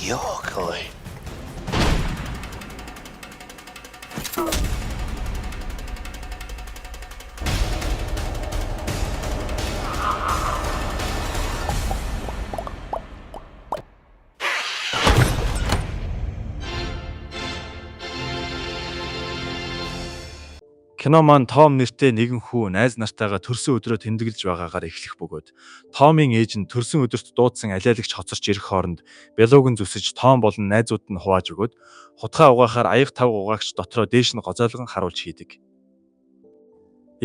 Йохой. Кино маань Том нэртэй нэгэн хүү найз нартайгаа төрсөн өдрөө тэмдэглэж байгаагаар эхлэх бөгөөд Томын ээж нь төрсөн өдөрт дуудсан алиалагч хоцорч ирэх хооронд бялууг нь зүсэж Том болон найзууд нь хувааж өгөөд хутгаа угаахаар аяг тав угаагч дотроо дээш нь гоцойлгон харуулж хийдэг.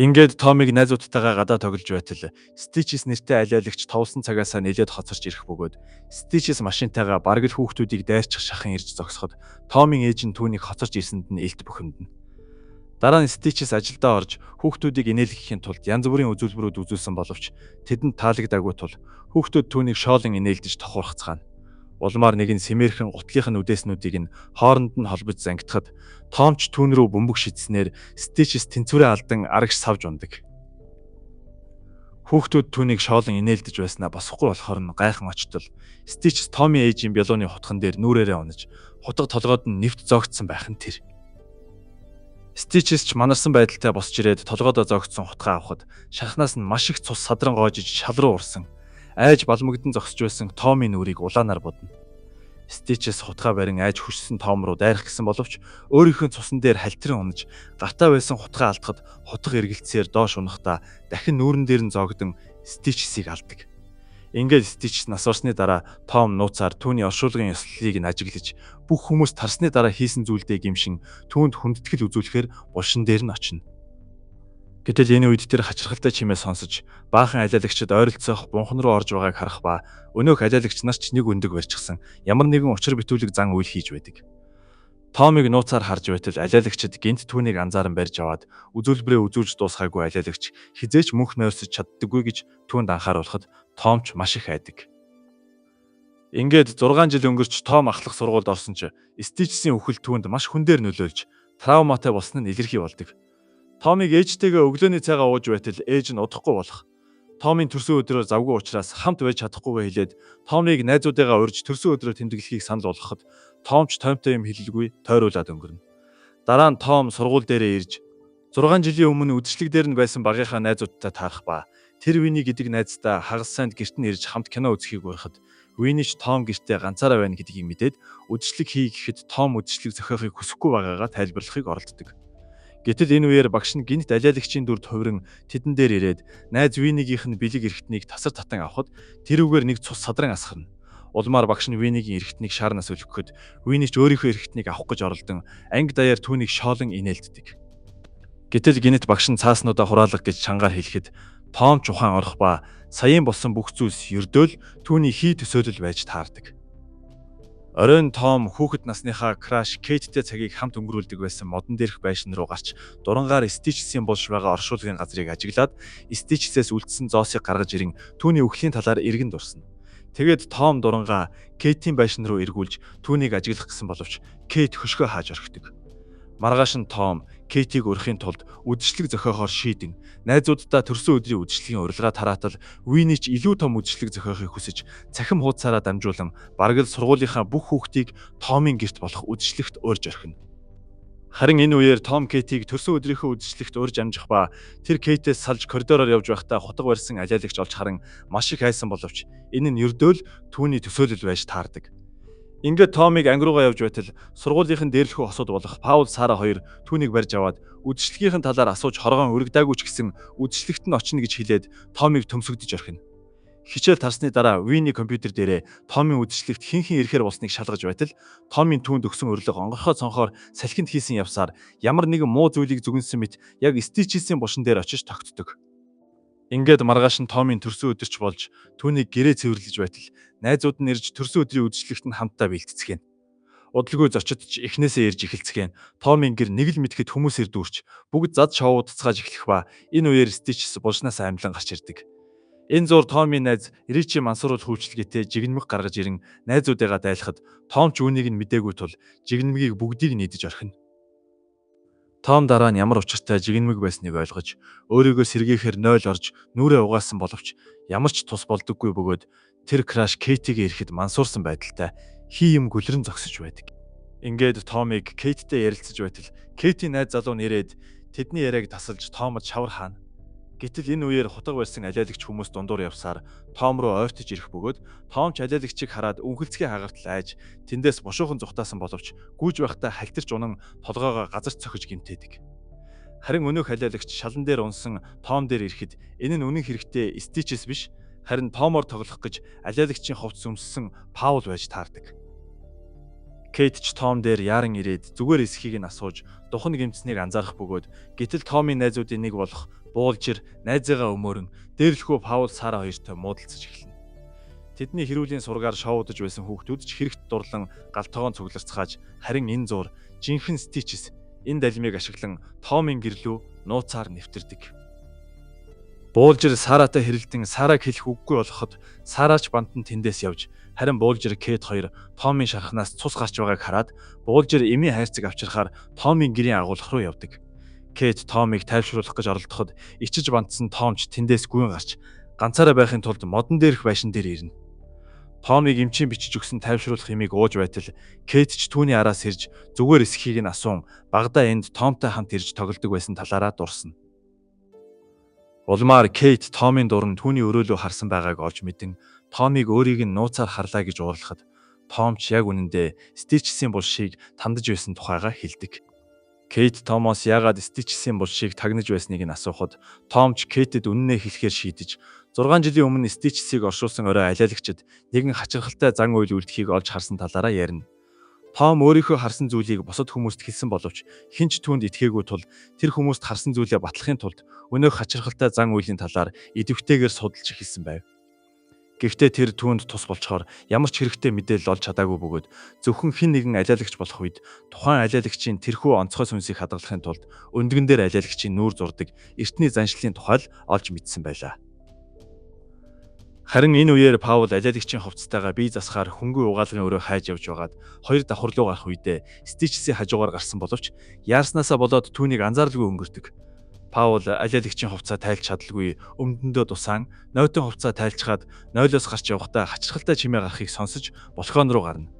Ингээд Томыг найзуудтайгаа гадаа тоглож байтал Stitches нэртэй алиалагч товлсон цагаасаа нэлээд хоцорч ирэх бөгөөд Stitches машинтайгаа бараг л хүүхдүүдийг дайрчих шахан ирж зогсоход Томын ээж нь түүнийг хоцорч ирсэнд нь илт бухимдана. Дараа нь Stitches ажилдаа орж хүүхдүүдийг инээлгэхийн тулд янз бүрийн үзүүлбэрүүд үзүүлсэн боловч тэдэнд таалагдаагүй тул хүүхдүүд түүнийг шоолон инээлдэж тохуурхацгаана. Улмаар нэг нь сэмээрхэн гутлынхын үдээснүүдийг нь хооронд нь холбож зангидахад Томч түүн рүү бөмбөг шидснээр Stitches тэнцвэрээ алдан арагш савж ундаг. Хүүхдүүд түүнийг шоолон инээлдэж байснаа босохгүй болохоор нь гайхан очтол Stitches Tommy ээжийн бялууны хутган дээр нүрээрээ унаж хутга толгойд нь нэвт зоогдсон байх нь тэр. Stitches ч манарсан байдалтай босч ирээд толгойдоо зоогдсон хутгаа авахад шахнаас нь маш их цус садран гоожиж шал руу урсан. Айж балмагдан зогсож байсан Tommy нүрийг улаанаар будна. Stitches хутгаа барин айж хүчсэн Tom руу дайрах гэсэн боловч өөрийнхөө цусан дээр хальтран унаж гартаа байсан хутгаа алдахад хутга эргэлцээр доош унахдаа дахин нүүрэн дээр нь зоогдсон Stitches-ийг алдаг. Ингээд Stitches нас орсны дараа Tom нууцаар түүний оршуулгын ёслолыг нь ажиглаж бүх хүмүүс тарсны дараа хийсэн зүйлдээ гимшин түүнд хүндэтгэл үзүүлэхээр булшин дээр нь очино. Гэтэл энэ үед тэр хачирхалтай чимээ сонсож баахан алиалагчид ойролцоох бунхан руу орж байгааг харах ба өнөөх алиалагч нар ч нэг өндөг барьчихсан ямар нэгэн учир битүүлэг зан үйл хийж байдаг. Томыг нууцаар харж байтал алиалагчид гинт түүнийг анзааран барьж аваад үзүүлбэрээ үзүүлж дуусгаагүй алиалагч хизээч мөнх нойрсож чаддаггүй гэж түүнд анхааруулхад Том ч маш их айдаг. Ингээд 6 жил өнгөрч Том ахлах сургуульд орсон ч Stitches-ийн үхэл түүнд маш хүн дээр нөлөөлж травматай болсон нь илэрхий болдог. Томыг ээжтэйгээ өглөөний цайгаа ууж байтал ээж нь удахгүй болох. Томын төрсөн өдрөөр завгүй учраас хамт байж чадахгүйгээ хэлээд Томыг найзуудыгаа урьж төрсөн өдрөө тэмдэглэхийг санал болгоход Том ч томтой юм хэлэлгүй тойруулаад өнгөрнө. Дараа нь Том сургууль дээрээ ирж 6 жилийн өмнө үдшилэг дээр нь байсан багийнхаа найзуудтай таарах ба тэр Winnie гэдэг найзтай хагас санд гэрт нь ирж хамт кино үзэхийг урихад Winnie ч Том гэртээ ганцаараа байна гэдгийг мэдээд үдшилэг хий гэхэд Том үдшилэг зохиохыг хүсэхгүй байгаагаа тайлбарлахыг оролддог. Гэтэл энэ үеэр багш нь гинт алиалагчийн дүрд хувиран тэдэн дээр ирээд найз Winnie-гийнх нь бэлэг эргэтнийг тасар татан авахд тэрүүгээр нэг цус садран асгарна. Улмаар багш нь Winnie-гийн эргэтнийг шаарнаас өлгөхөд Winnie ч өөрийнхөө эргэтнийг авах гэж оролдон анги даяар түүнийг шоолон инээлддэг. Гэтэл гинт багш нь цааснуудаа хураалгах гэж чангаар хэлэхэд Том ч ухаан орох ба саяын болсон бүх зүйлс ердөөл түүний хий төсөөлөл байж таардаг. Оройн Том хүүхэд насныхаа Crash Kate-тэй цагийг хамт өнгөрүүлдэг байсан модон дээрх байшин руу гарч дурангаар Stitches-ийн болж байгаа оршуулгын газрыг ажиглаад Stitches-ээс үлдсэн зоосыг гаргаж ирэн түүний үхлийн талаар эргэн дурсна. Тэгээд Том дурангаа Kate-ийн байшин руу эргүүлж түүнийг ажиглах гэсэн боловч Kate хөшгөө хааж орхидог. Маргааш нь Том Kate-ийг өрхийн тулд үдшилэг зохиохоор шийдэн найзуудтай төрсөн өдрийн үдшилгийн урилга тараатал Winnie ч илүү том үдшилэг зохиохыг хүсэж цахим хуудасаараа дамжуулан бараг л сургуулийнхаа бүх хүүхдийг Tomын гэрт болох үдшилэгт урьж орхино. Харин энэ үеэр Том Kate-ийг төрсөн өдрийнхөө үдшилэгт урьж амжих ба тэр Kate-ээс салж коридороор явж байхдаа хутга барьсан алиалагч олж харан маш их айсан боловч энэ нь ердөөл түүний төсөөлөл байж таардаг. Ингээд Томыг анги руугаа явж байтал сургуулийнхан дээрлэхүү хосууд болох Паул Сара хоёр түүнийг барьж аваад үдшилгийнхэн талаар асууж хоргоон өргөдөөгүй ч гэсэн үдшилэгт нь очино гэж хэлээд Томыг төмсөгдөж орхино. Хичээл тарсны дараа Winnie компьютер дээрээ Томын үдшилэгт хинхэн ирэхээр болсныг шалгаж байтал Томын түүнд өгсөн урилга онгорхой цонхоор салхинд хийсэн явсаар ямар нэгэн муу зүйлийг зүгэнсэн мэт яг Stitches-ийн бушин дээр очиж тогтдог. Ингээд маргааш нь Томын төрсөн өдөрч болж түүнийг гэрээ цэвэрлэж байтал найзууд нь ирж төрсөн өдрийн үдшилэгт нь хамтдаа бэлтгэцгэн. Удалгүй зочид ч эхнээсээ ирж эхэлцгэн. Томын гэр нэг л мэдхэд хүмүүсээр дүүрч бүгд зад шоудцгааж эхлэх ба энэ үеэр Stitches булшнаас амьлан гарч ирдэг. Энэ зур Томын найз Ричи мансууруул хөвчлөгээтэй жигнэмэг гаргаж ирэн найзуудыгаа дайлахад Том ч үүнийг нь мэдээгүй тул жигнэмгийг бүгдийг нийдэж орхино. Том дараа нь ямар учиртай жигнэмэг байсныг ойлгож өөрийгөө сэргээхээр 0 орж нүрээ угаасан боловч ямар ч тус болдоггүй бөгөөд тэр Crash Kate-ийг ирэхэд мансуурсан байдалтай хий юм гүлрэн зогсож байдаг. Ингээд Томыг Кейттэй ярилцаж байтал Кейтийн найз залуу нэрээд тэдний яриаг тасалж Томод шавар хаана. Гэтэл энэ үеэр хутга байсан алиалагч хүмүүс дундуур явсаар Том руу ойртож ирэх бөгөөд Том ч алиалагчийг хараад үнхэлцгийн хагартал айж тэндээс бушуухан зүхтаасан боловч гүйж байхдаа халтарч унан толгоогоо газарт цохиж гимтээдэг. Харин өнөөх алиалагч шалан дээр унсан Том дээр ирэхэд энэ нь үнэн хэрэгтээ Стичес биш харин Томоор тоглох гэж алиалагчийн хувцас өмссөн Паул байж таардаг. Кейт ч Том дээр яаран ирээд зүгээр эсхийг нь асууж духан гимтснийг анзаарах бөгөөд гэтэл Томын найзуудын нэг болох Буулжир найзыгаа өмөөрн дээрлэхүү Паул Сара хоёртой муудалцаж эхэлнэ. Тэдний хэрүүлийн сургаар шоудаж байсан хүүхдүүд ч хэрэгт дурлан галтгоон цугларцгааж харин энэ зур жинхэнэ Стичес энэ далимыг ашиглан Томын гэрлүү нууцаар нэвтэрдэг. Буулжир Саратай хэрэлдэн Сараг хэлэх үггүй болоход Сарач бантан тэндээс явж харин Буулжир Кейт хоёр Томын шархнаас цус гарч байгааг хараад Буулжир эмийн хайрцаг авчирхаар Томын гэрийн агуулх руу явдаг. Кейт Томыг тайвшруулах гэж оролдоход ичиж бантсан Томч тэндээс гүйн гарч ганцаараа байхын тулд модон дээрх байшин дээр ирнэ. Томыг эмчийн бичиж өгсөн тайвшруулах юмыг ууж байтал Кейт ч түүний араас ирж зүгээр эсхийг нь асуун багадаа энд Томтой хамт ирж тоглодог байсан талаараа дурсна. Улмаар Кейт Томын дуранд түүний өрөөлөө харсан байгааг олж мэдэн Томыг өөрийг нь нууцаар харлаа гэж уурлахад Том ч яг үнэндээ Стичесийн булшийг тандаж байсан тухайга хэлдэг. Кейт Томоос яагаад Стичесийн булшийг тагнаж байсныг нь асуухад Том ч Кейтэд үнэнээ хэлэхээр шийдэж 6 жилийн өмнө Стичесийг оршуулсан орой алиалагчид нэгэн хачирхалтай зан үйл үлдэхийг олж харсан талаараа ярина. Том өөрийнхөө харсан зүйлийг бусад хүмүүст хэлсэн боловч хинч түүнд итгээгүй тул тэр хүмүүст харсан зүйлээ батлахын тулд өнөөх хачирхалтай зан үйлийн талаар идэвхтэйгээр судалж эхэлсэн байв. Гэхдээ тэр түүнд тус болчхоор ямар ч хэрэгтэй мэдээлэл олж чадаагүй бөгөөд зөвхөн хэн нэгэн алиалагч болох үед тухайн алиалагчийн тэрхүү онцгой сүнсийг хадгалахын тулд өндгөн дээр алиалагчийн нүүр зурдаг эртний заншлын тухай л олж мэдсэн байлаа. Харин энэ үеэр Паул алиалагчийн хувцастайгаа бие засахаар хөнгөн угаалгын өрөө хайж явж байгаад хоёр давхар руу гарах үедээ Стичесийн хажуугаар гарсан боловч яарснаасаа болоод түүнийг анзааралгүй өнгөрдөг. Паул алиалагчийн хувцаа тайлж чадалгүй өмдөндөө дусаан нойтон хувцаа тайлчгаад нойлоос гарч явахдаа хачирхалтай чимээ гарахыг сонсож балкон руу гарна.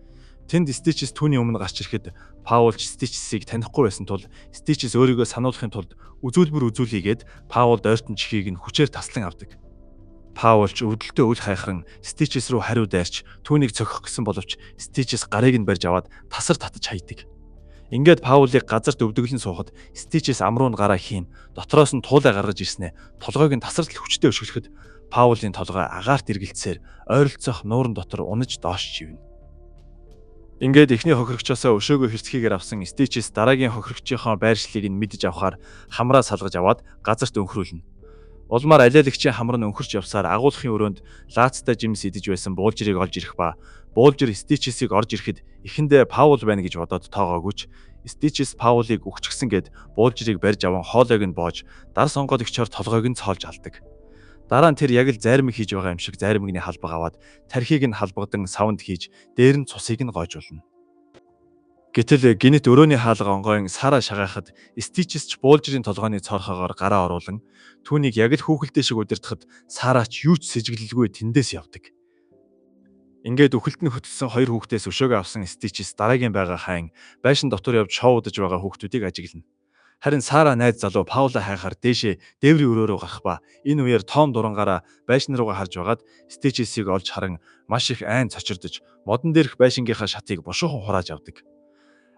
Тэнд Стичес түүний өмнө гарч ирэхэд Паул ч Стичесийг танихгүй байсан тул Стичес өөрийгөө сануулахын тулд үзүүлбэр үзүүлийгээд Паулд ойртон чихийг нь хүчээр таслан авдаг. Паул ч өвдөлтөө үл хайхран Стичес рүү хариу дайрч түүнийг цохих гэсэн боловч Стичес гарыг нь барьж аваад тасар татаж хайдаг. Ингээд Паулыг газарт өвдөглөн суухад Стичес амруу нь гараа хийн дотроос нь туулай гаргаж ирснэ толгойг нь тасарт хүчтэй өшгөлөхөд Паулын толгой агаарт эргэлцсээр ойролцоох нууран дотор унаж доош живнэ. Ингээд эхний хохирогчоосоо өшөөгөө хэрцгийгээр авсан Стичес дараагийн хохирогчийнхоо байршлыг нь мэдж авахаар хамраа салгаж аваад газарт өнхрүүлнэ. Улмаар алиалагчийн хамар нь өнхөрч явсаар агуулгын өрөөнд лаацтай жимс идэж байсан Буулжирыг олж ирэх ба Буулжир Стичесийг орж ирэхэд эхэндээ Паул байна гэж бодоод тоогоогүйч Стичес Паулыг өгчихсэн гэд Буулжирыг барьж аван хоолойг нь боож дар сонгоод өгчөөр толгойг нь цоолж алдаг. Дараа нь тэр яг л зайрмаг хийж байгаа юм шиг зайрмагны халбаг аваад тархийг нь халбагдан савнд хийж дээр нь цусыг нь гоожуулна. Гэтэл гинэт өрөөний хаалга онгойн Сара шагаахад Стичес ч Буулжирын толгойн цорхоогоор гараа оруулан түүнийг яг л хүүхэлдэй шиг удирдахад Сарач юу ч сэжиглэлгүй тэндээс явдаг. Ингээд үхэлд нь хөтлсөн хоёр хүүхдээс өшөөгөө авсан Стичес дараагийн байгаа хайн байшин дотор явж шоу удаж байгаа хүүхдүүдийг ажиглана. Харин Сара найз залуу Паула хайхаар дээшээ дээврийн өрөө рүү гарах ба энэ үеэр Том дурангаараа байшин руугаа харж байгаад Стичесийг олж харан маш их айн цочирдож модон дээрх байшингийнхаа шатыг бушуухан хурааж авдаг.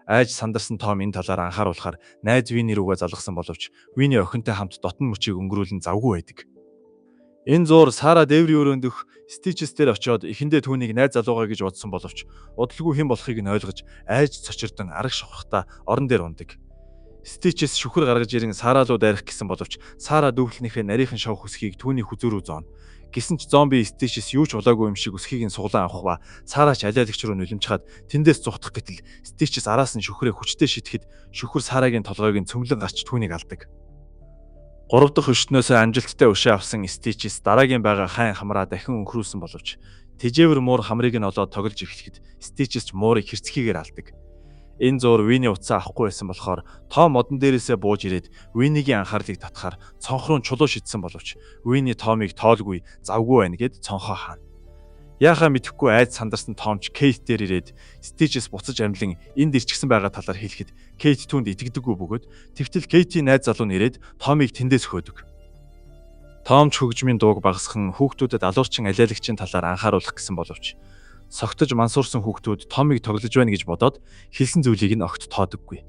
Айж сандарсан Том энэ талаар анхааруулахаар найз Вини рүүгээ залгасан боловч Вини охинтой хамт дотн мөчийг өнгөрүүлэн завгүй байдаг. Энэ зуур Сара дээврийн өрөөнд өх Стичес дээр очиод эхэндээ түүнийг найз залуугаа гэж бодсон боловч удалгүй хэн болохыг нь ойлгож айж цочирдон арга шухахтаа орон дээр ундаг. Стичес шүхэр гаргаж ирэн Сара руу дайрах гэсэн боловч Сара дүүхлэнийхээ нарийнхан шавх өсхийг түүний хүзүү рүү зооно. Гэсэн ч зомби Стичес юу ч болоогүй юм шиг өсхийг нь суглан авах ба Сарач алиалагч руу нулимчгаад тэндээс зугтах гэтэл Стичес араас нь шүхрээ хүчтэй шитгэхэд шүхэр Сарагийн толгойг нь цөмлөн гарч түүнийг алдаг. 3 дахь өшнөөсөө амжилттай өшөө авсан Стичес дараагийн байгаа хайн хамраа дахин өнхрүүлсэн боловч тэжээвэр муур хамрыг нь олоод тоглож эхлэхэд Стичес ч муурыг хэрцгийгээр алдаг. Энэ зуур Вини утсаа авахгүй байсан болохоор Том модон дээрээсээ бууж ирээд Винигийн анхаарлыг татахаар цонхруу чулуу шидсэн боловч Вини Томыг тоолгүй завгүй байна гэд цонхоо хаана. Яахаа мэдэхгүй айд сандарсан Томч Кейт дээр ирээд Стичес буцаж амьлан энд ирчихсэн байгаа талаар хэлэхэд Кейт түүнд итгэдэггүй бөгөөд тэгтэл Кейтийн найз залуу нэрээд Томыг тэндээс хөөдөг. Томч хөгжмийн дууг багасхан хүүхдүүдэд алуурчин алиалагчийн талаар анхааруулах гэсэн боловч согтож мансуурсан хүүхдүүд Томыг тоглож байна гэж бодоод хэлсэн зүйлийг нь огт тоодоггүй.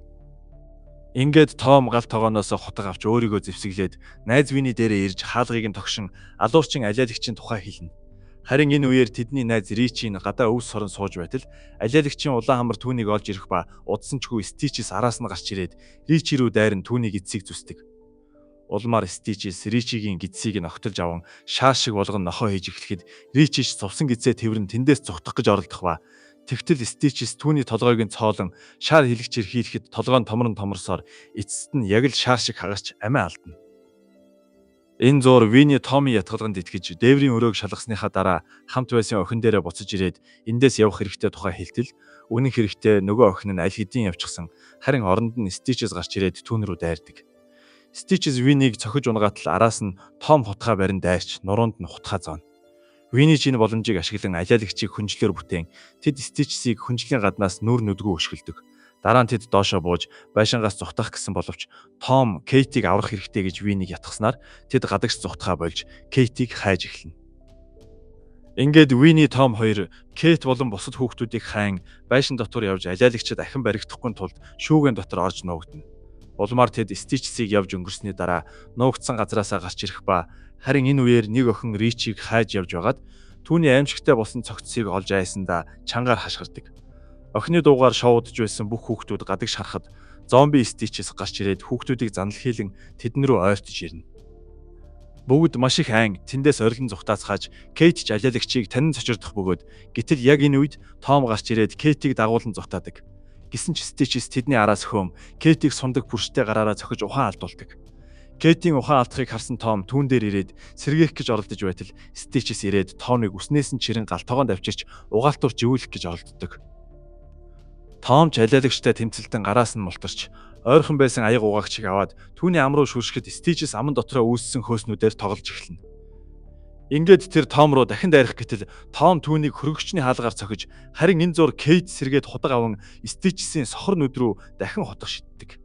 Ингээд Том гал тогооноос хотог авч өөрийгөө зэвсэглээд найз Вини дээрээ ирж хаалгыг нь тогшин алуурчин алиалагчийн тухай хэлнэ. Харин энэ үеэр тэдний найз Ричийн гадаа өв сорон сууж байтал алиалагчийн улаан хамар түүнийг олж ирэх ба удсанчгүй Стичес араас нь гарч ирээд Ричи рүү дайрн түүний эцсийг зүсдэг. Улмаар Стичес Ричигийн гидсийг нь огтолж аван шаа шиг болгон нохоо хийж эхлэхэд Ричиш цувсан гидсээ тэрэн тэндээс зүхтах гэж оролдох ба тэгтэл Стичес түүний толгойг нь цоолон шаар хилэгчээр хийхэд толгой нь томорсоор эцэст нь яг л шаар шиг хагарч амиа алдна. Энэ зуур Вини Томи ятгалганд итгэж дээврийн өрөөг шалгасныхаа дараа хамт байсан охин дээрээ буцаж ирээд эндээс явах хэрэгтэй тухай хэлтэл үнэн хэрэгтээ нөгөө охин нь аль хэдийн явчихсан харин оронд нь Стичес гарч ирээд түүн рүү дайрдаг. Стичес Винийг цохиж унгатал араас нь Том хутгаа барин дайрч нуруунд нь хутгаа зооно. Вини чинь боломжийг ашиглан алиалагчийг хүнжлээр бүтээн тэд Стичесийг хүнжлийн гаднаас нүүр нүдгүү өшгөлдөг. Дараа нь тэд доошоо бууж байшингаас зүхтах гэсэн боловч Том Кейтийг аврах хэрэгтэй гэж Винийг ятгаснаар тэд гадагш зүхтахаа болж Кейтийг хайж эхэлнэ. Ингээд Вини Том хоёр Кейт болон бусад хүүхдүүдийг хайн байшин дотор явж алиалагчид ахин баригдахгүй тулд шүүгэн дотор орж нуугдана. Улмаар тэд Стичесийг явж өнгөрсний дараа нуугдсан газраасаа гарч ирэх ба харин энэ үеэр нэг охин Ричийг хайж явж байгаад түүний аимшигтай болсон цогцсыг олж айсандаа чангаар хашгирдаг. Охины дуугаар шоудж байсан бүх хүүхдүүд гадагш харахад зомби Стичес гарч ирээд хүүхдүүдийг занал хийлэн тэдэн рүү ойртож ирнэ. Бүгд маш их айн тэндээс орилон зүхтаацгааж Кейт ч алиалагчийг танин цочирдох бөгөөд гэтэл яг энэ үед Том гарч ирээд Кейтийг дагуулan зүхтаадаг. Гэсэн ч Стичес тэдний араас хөөм Кейтийг сундаг бүрштэй гараараа цохиж ухаан алдуулдаг. Кейтийн ухаан алдахыг харсан Том түүн дээр ирээд сэргээх гэж оролдож байтал Стичес ирээд Томыг үснээс нь чирэн галтогоонд авчирч угаалтуур живүүлэх гэж оролддог. Том ч алиалагчтай тэмцэлтэн гараас нь мултарч ойрхон байсан аяг угаагчийг аваад түүний ам руу шүршгэд Стичес аман дотроо үүссэн хөөснүүдээр тоглож эхэлнэ. Ингээд тэр Том руу дахин дайрах гэтэл Том түүнийг хөргөгчний хаалгаар цохиж харин энэ зур Кейт сэргээд хутаг аван Стичесийн сохор нүд рүү дахин хутах шиддэг.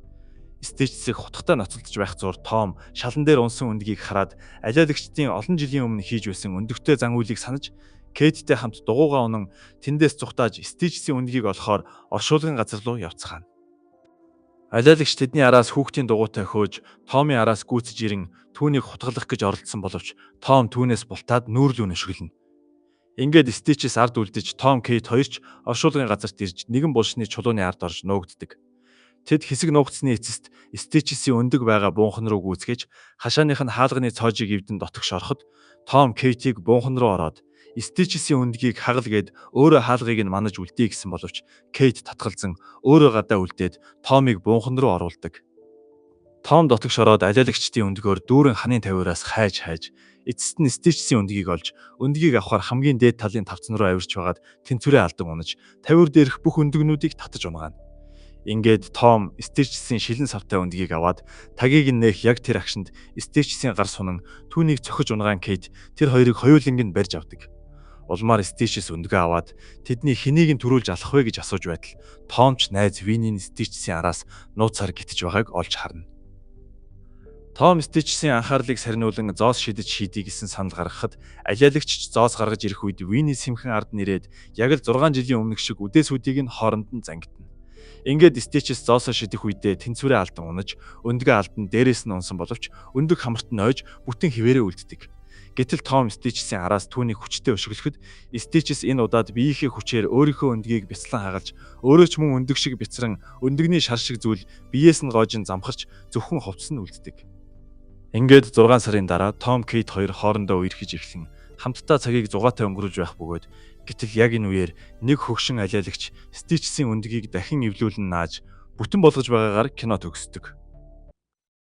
Стичесийг хутагтаа ноцолдож байх зур Том шалан дээр унсан өндгийг хараад алиалагчдын олон жилийн өмнө хийж байсан өндөгтэй зан үйлийг санаж Кейттэй хамт дугуйгаа унан тэндээс зүхтааж Стичесийн өндгийг олохоор оршуулгын газар руу явцгаана. Алиалагч тэдний араас хүүхдийн дугуйтай хөөж Томын араас гүйцэж ирэн түүнийг хутгалах гэж оролдсон боловч Том түүнээс бултаад нүүрлүү нөшгөлнө. Ингээд Стичес ард үлдэж Том Кейт хоёрч оршуулгын газарт ирж нэгэн булшны чулууны ард орж нуугддаг. Тэд хэсэг нуугдсны эцэст Стичесийн өндөг байгаа буунхан руу гүйцгээж хашааных нь хаалганы цоожийг эвдэн дотогш ороход Том Кейтийг буунхан руу ороод Стичесийн өндгийг хагал гээд өөрөө хаалгыг нь манаж үлдээ гэсэн боловч Кейт татгалзан өөрөө гадаа үлдээд Томыг буунхан руу оруулдаг. Том дотогш ороод алиалагчдын өндгөөр дүүрэн ханын тавиураас хайж эцэст нь Стичесийн өндгийг олж өндгийг авахар хамгийн дээд талын тавцан руу авирч байгаад тэнцвэрээ алдан унаж тавиур дээрх бүх өндөгнүүдийг татаж унгана. Ингээд Том Стичесийн шилэн савтай өндгийг аваад тагийг нь нээх яг тэр агшинд Стичесийн гар сунан түүнийг цохиж унгаан Кейт тэр хоёрыг хоёуланг нь барьж авдаг. Улмаар Стичес өндгөө аваад тэдний хэнийг нь төрүүлж алах вэ гэж асууж байтал Томч найз Винийн Стичесийн араас нууцаар гитэж байгааг олж харна. Том Стичесийн анхаарлыг сарниулан зоос шидэж шийдий гэсэн санал гаргахад алиалагч зоос гаргаж ирэх үед Вини сэмхэн ард нэрээд яг л 6 жилийн өмнөх шиг үдээсүүдийг нь хооронд нь зангидна. Ингээд Стичес зоосоо шидэх үедээ тэнцвэрээ алдан унаж өндгөө алдан дээрээс нь унсан боловч өндөг хамарт нь ойж бүтэн хിവэрээ үлддэг. Гэтэл Том Стичесийн араас түүнийг хүчтэй өшгөлөхөд Стичес энэ удаад биеийнхээ хүчээр өөрийнхөө өндгийг бяцлан хагалж өөрөө ч мөн өндөг шиг бяцран өндөгний шар шиг зүйл биеэс нь гоожин замхарч зөвхөн хувцас нь үлддэг. Ингээд 6 сарын дараа Том Кейт хоёр хоорондоо үерхэж эхлэн хамтдаа цагийг зугаатай өнгөрүүлж байх бөгөөд гэтэл яг энэ үеэр нэг хөгшин алиалагч Стичесийн өндгийг дахин эвлүүлэн нааж бүтэн болгож байгаагаар кино төгсдөг.